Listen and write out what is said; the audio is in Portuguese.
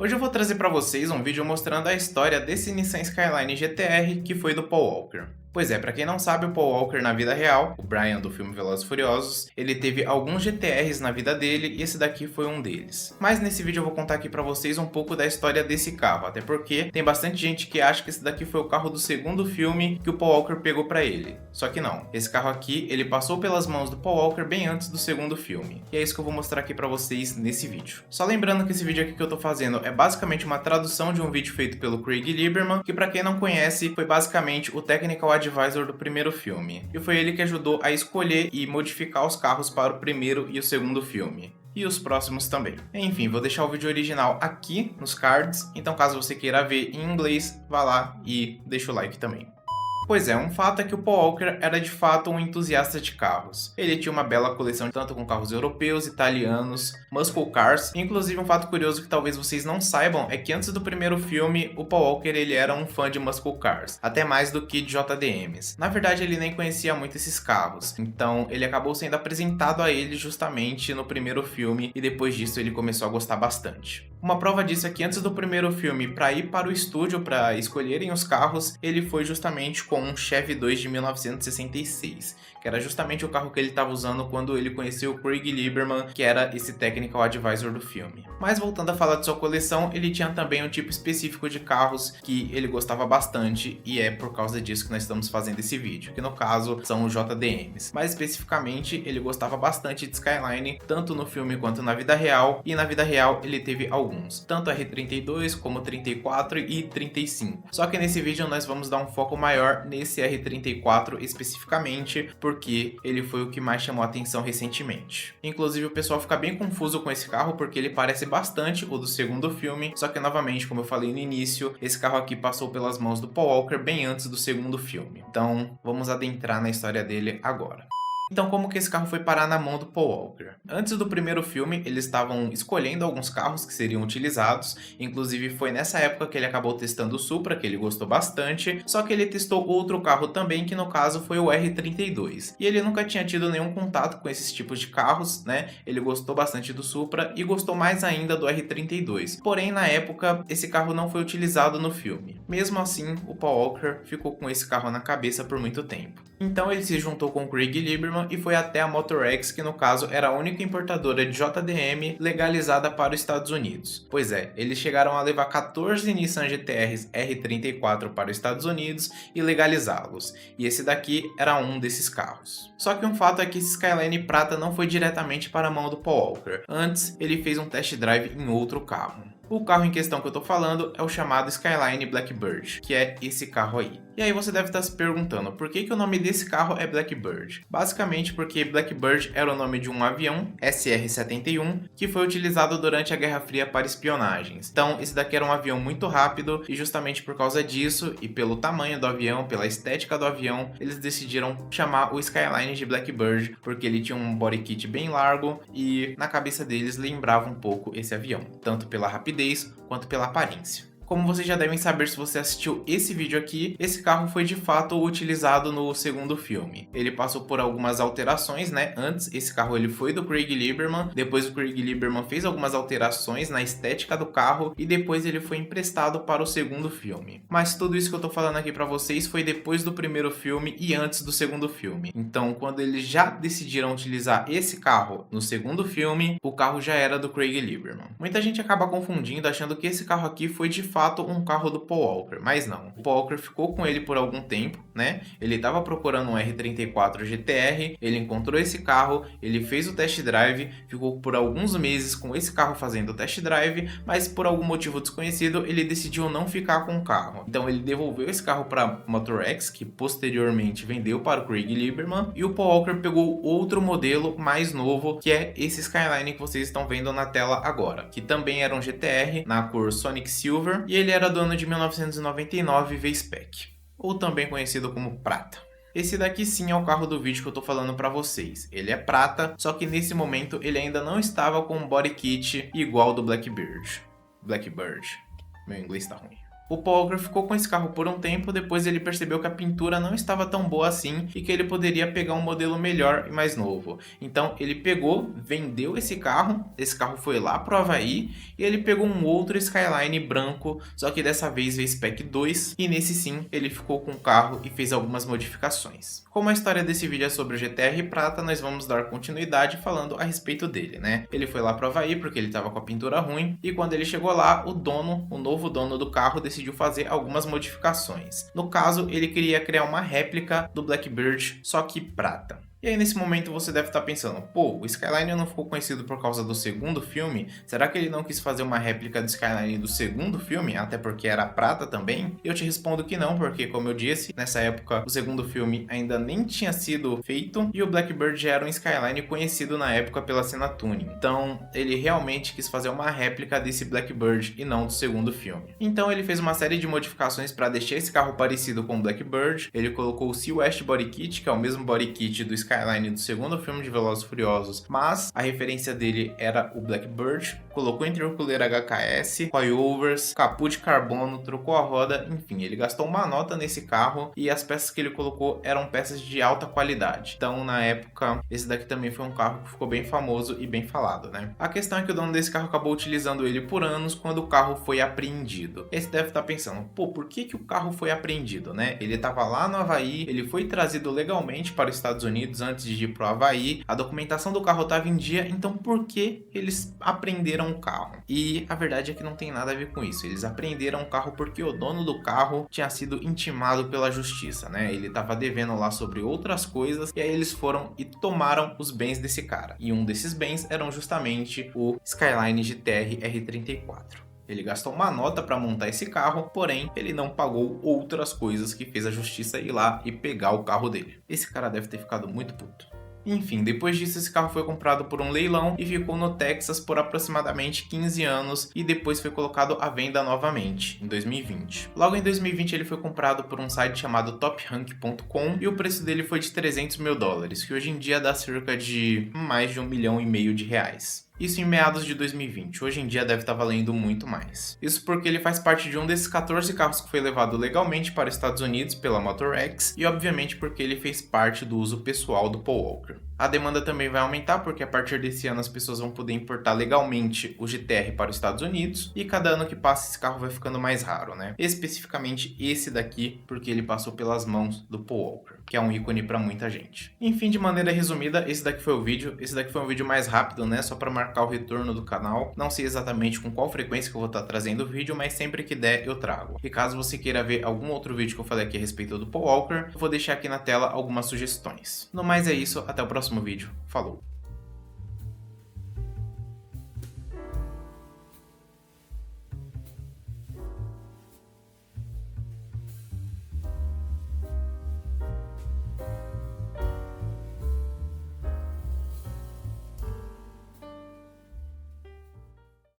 Hoje eu vou trazer para vocês um vídeo mostrando a história desse Nissan Skyline GTR que foi do Paul Walker. Pois é, para quem não sabe, o Paul Walker na vida real, o Brian do filme Velozes e Furiosos, ele teve alguns GTRs na vida dele e esse daqui foi um deles. Mas nesse vídeo eu vou contar aqui para vocês um pouco da história desse carro, até porque tem bastante gente que acha que esse daqui foi o carro do segundo filme que o Paul Walker pegou para ele. Só que não, esse carro aqui, ele passou pelas mãos do Paul Walker bem antes do segundo filme. E é isso que eu vou mostrar aqui para vocês nesse vídeo. Só lembrando que esse vídeo aqui que eu tô fazendo é basicamente uma tradução de um vídeo feito pelo Craig Lieberman, que para quem não conhece, foi basicamente o Technical Advisor do primeiro filme. E foi ele que ajudou a escolher e modificar os carros para o primeiro e o segundo filme. E os próximos também. Enfim, vou deixar o vídeo original aqui nos cards, então caso você queira ver em inglês, vá lá e deixa o like também. Pois é, um fato é que o Paul Walker era de fato um entusiasta de carros. Ele tinha uma bela coleção tanto com carros europeus, italianos, muscle cars. Inclusive um fato curioso que talvez vocês não saibam é que antes do primeiro filme, o Paul Walker ele era um fã de muscle cars, até mais do que de JDMs. Na verdade ele nem conhecia muito esses carros, então ele acabou sendo apresentado a ele justamente no primeiro filme e depois disso ele começou a gostar bastante. Uma prova disso é que antes do primeiro filme, para ir para o estúdio para escolherem os carros, ele foi justamente com um Chevy 2 de 1966, que era justamente o carro que ele estava usando quando ele conheceu o Craig Lieberman, que era esse Technical Advisor do filme. Mas voltando a falar de sua coleção, ele tinha também um tipo específico de carros que ele gostava bastante, e é por causa disso que nós estamos fazendo esse vídeo, que no caso são os JDMs. Mais especificamente, ele gostava bastante de Skyline, tanto no filme quanto na vida real, e na vida real ele teve alguns, tanto R32 como 34 e 35. Só que nesse vídeo nós vamos dar um foco maior nesse R34 especificamente, porque ele foi o que mais chamou a atenção recentemente. Inclusive o pessoal fica bem confuso com esse carro porque ele parece bastante o do segundo filme, só que novamente, como eu falei no início, esse carro aqui passou pelas mãos do Paul Walker bem antes do segundo filme. Então vamos adentrar na história dele agora. Então, como que esse carro foi parar na mão do Paul Walker? Antes do primeiro filme, eles estavam escolhendo alguns carros que seriam utilizados, inclusive foi nessa época que ele acabou testando o Supra, que ele gostou bastante, só que ele testou outro carro também, que no caso foi o R32. E ele nunca tinha tido nenhum contato com esses tipos de carros, né? Ele gostou bastante do Supra e gostou mais ainda do R32. Porém, na época, esse carro não foi utilizado no filme. Mesmo assim, o Paul Walker ficou com esse carro na cabeça por muito tempo. Então ele se juntou com o Craig Lieberman e foi até a Motorex, que no caso era a única importadora de JDM legalizada para os Estados Unidos. Pois é, eles chegaram a levar 14 Nissan GTRs R34 para os Estados Unidos e legalizá-los, e esse daqui era um desses carros. Só que um fato é que esse Skyline prata não foi diretamente para a mão do Paul Walker, antes ele fez um test drive em outro carro. O carro em questão que eu tô falando é o chamado Skyline Blackbird, que é esse carro aí. E aí você deve estar se perguntando, por que o nome desse carro é Blackbird? Basicamente porque Blackbird era o nome de um avião, SR-71, que foi utilizado durante a Guerra Fria para espionagens. Então esse daqui era um avião muito rápido e justamente por causa disso e pelo tamanho do avião, pela estética do avião, eles decidiram chamar o Skyline de Blackbird, porque ele tinha um body kit bem largo e na cabeça deles lembrava um pouco esse avião, tanto pela rapidez quanto pela aparência. Como vocês já devem saber se você assistiu esse vídeo aqui, esse carro foi de fato utilizado no segundo filme. Ele passou por algumas alterações, né? Antes, esse carro ele foi do Craig Lieberman, depois o Craig Lieberman fez algumas alterações na estética do carro e depois ele foi emprestado para o segundo filme. Mas tudo isso que eu tô falando aqui para vocês foi depois do primeiro filme e antes do segundo filme. Então, quando eles já decidiram utilizar esse carro no segundo filme, o carro já era do Craig Lieberman. Muita gente acaba confundindo, achando que esse carro aqui foi de fato um carro do Paul Walker, mas não. O Paul Walker ficou com ele por algum tempo, né? Ele estava procurando um R34 GTR, ele encontrou esse carro, ele fez o test drive, ficou por alguns meses com esse carro fazendo o test drive, mas por algum motivo desconhecido ele decidiu não ficar com o carro. Então ele devolveu esse carro para Motorex, que posteriormente vendeu para o Craig Lieberman, e o Paul Walker pegou outro modelo mais novo, que é esse Skyline que vocês estão vendo na tela agora, que também era um GTR na cor Sonic Silver, e ele era do ano de 1999 V-Spec, ou também conhecido como prata. Esse daqui sim é o carro do vídeo que eu tô falando pra vocês. Ele é prata, só que nesse momento ele ainda não estava com um body kit igual do Blackbird. Meu inglês tá ruim. O Paul Walker ficou com esse carro por um tempo, depois ele percebeu que a pintura não estava tão boa assim e que ele poderia pegar um modelo melhor e mais novo. Então ele pegou, vendeu esse carro foi lá pro Havaí e ele pegou um outro Skyline branco, só que dessa vez veio Spec 2 e nesse sim ele ficou com o carro e fez algumas modificações. Como a história desse vídeo é sobre o GTR Prata, nós vamos dar continuidade falando a respeito dele, né? Ele foi lá pro Havaí porque ele tava com a pintura ruim e quando ele chegou lá, o novo dono do carro decidiu fazer algumas modificações. No caso, ele queria criar uma réplica do Blackbird, só que prata. E aí nesse momento você deve estar pensando, pô, o Skyline não ficou conhecido por causa do segundo filme? Será que ele não quis fazer uma réplica do Skyline do segundo filme, até porque era prata também? Eu te respondo que não, porque como eu disse, nessa época o segundo filme ainda nem tinha sido feito e o Blackbird já era um Skyline conhecido na época pela Senna Tuning. Então ele realmente quis fazer uma réplica desse Blackbird e não do segundo filme. Então ele fez uma série de modificações para deixar esse carro parecido com o Blackbird. Ele colocou o Sea West Body Kit, que é o mesmo body kit do Skyline do segundo filme de Velozes e Furiosos, mas a referência dele era o Blackbird, colocou intercooler HKS, coilovers, capô de carbono, trocou a roda, enfim, ele gastou uma nota nesse carro e as peças que ele colocou eram peças de alta qualidade. Então, na época, esse daqui também foi um carro que ficou bem famoso e bem falado, né? A questão é que o dono desse carro acabou utilizando ele por anos quando o carro foi apreendido. Esse deve estar pensando, pô, por que o carro foi apreendido, né? Ele estava lá no Havaí, ele foi trazido legalmente para os Estados Unidos antes de ir pro Havaí, a documentação do carro estava em dia, então por que eles apreenderam o carro? E a verdade é que não tem nada a ver com isso, eles apreenderam o carro porque o dono do carro tinha sido intimado pela justiça, né? Ele estava devendo lá sobre outras coisas e aí eles foram e tomaram os bens desse cara. E um desses bens eram justamente o Skyline GTR R34. Ele gastou uma nota para montar esse carro, porém ele não pagou outras coisas que fez a justiça ir lá e pegar o carro dele. Esse cara deve ter ficado muito puto. Enfim, depois disso esse carro foi comprado por um leilão e ficou no Texas por aproximadamente 15 anos e depois foi colocado à venda novamente, em 2020. Logo em 2020 ele foi comprado por um site chamado toprank.com e o preço dele foi de 300 mil dólares, que hoje em dia dá cerca de mais de 1,5 milhão de reais. Isso em meados de 2020, hoje em dia deve estar valendo muito mais. Isso porque ele faz parte de um desses 14 carros que foi levado legalmente para os Estados Unidos pela MotorX e obviamente porque ele fez parte do uso pessoal do Paul Walker. A demanda também vai aumentar porque a partir desse ano as pessoas vão poder importar legalmente o GTR para os Estados Unidos e cada ano que passa esse carro vai ficando mais raro, né? Especificamente esse daqui porque ele passou pelas mãos do Paul Walker, que é um ícone para muita gente. Enfim, de maneira resumida, esse daqui foi o vídeo. Esse daqui foi um vídeo mais rápido, né? Só para marcar o retorno do canal. Não sei exatamente com qual frequência que eu vou estar trazendo o vídeo, mas sempre que der eu trago. E caso você queira ver algum outro vídeo que eu falei aqui a respeito do Paul Walker, eu vou deixar aqui na tela algumas sugestões. No mais é isso, até o próximo vídeo. Falou!